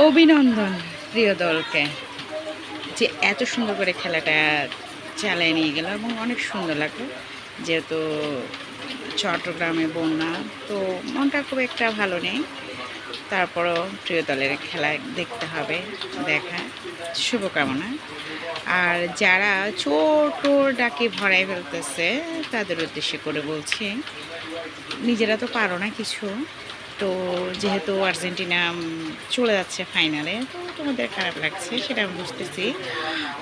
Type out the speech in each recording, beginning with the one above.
অভিনন্দন প্রিয় দলকে, যে এত সুন্দর করে খেলাটা চালিয়ে নিয়ে গেল এবং অনেক সুন্দর লাগলো। যেহেতু চট্টগ্রামে বন্যা, তো মনটা খুব একটা ভালো নেই। তারপরও প্রিয় দলের খেলা দেখতে হবে, দেখা শুভকামনা। আর যারা চোট ডাকে ভরাই ফেলতেছে তাদের উদ্দেশ্যে করে বলছি, নিজেরা তো পারো না কিছু, তো যেহেতু আর্জেন্টিনা চলে যাচ্ছে ফাইনালে, তো তোমাদের খারাপ লাগছে সেটা আমি বুঝতেছি।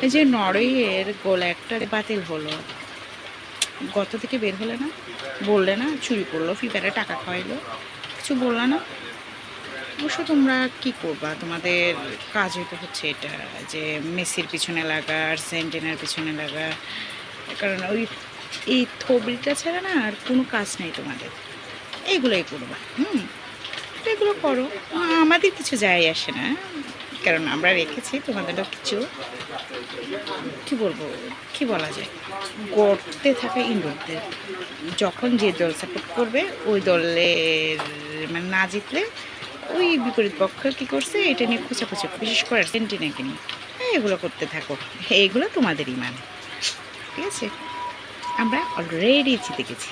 এই যে নরওয়ের গোল একটা বাতিল হলো, গত থেকে বের হলে না, বললে না চুরি করলো, ফিফারে টাকা খাওয়াইলো, কিছু বললে না। অবশ্য তোমরা কি করবা, তোমাদের কাজই তো হচ্ছে এটা, যে মেসির পিছনে লাগা, আর্জেন্টিনার পিছনে লাগা। কারণ ওই এই থবড়িটা ছাড়া না আর কোনো কাজ নেই তোমাদের, এইগুলোই করবা। তো এগুলো করো, আমাদের কিছু যায় আসে না, কারণ আমরা রেখেছি। তোমাদেরও কিছু কি বলবো, কি বলা যায়, গড়তে থাকা ইন্দুরদের যখন যে দল সাপোর্ট করবে ওই দলের মানে না জিতলে ওই বিপরীত পক্ষ কী করছে এটা নিয়ে খোঁচাখুচি, বিশেষ করে আর্জেন্টিনাকে নিয়ে। হ্যাঁ, এগুলো করতে থাকো, এগুলো তোমাদেরই মানে। ঠিক আছে, আমরা অলরেডি জিতে গেছি।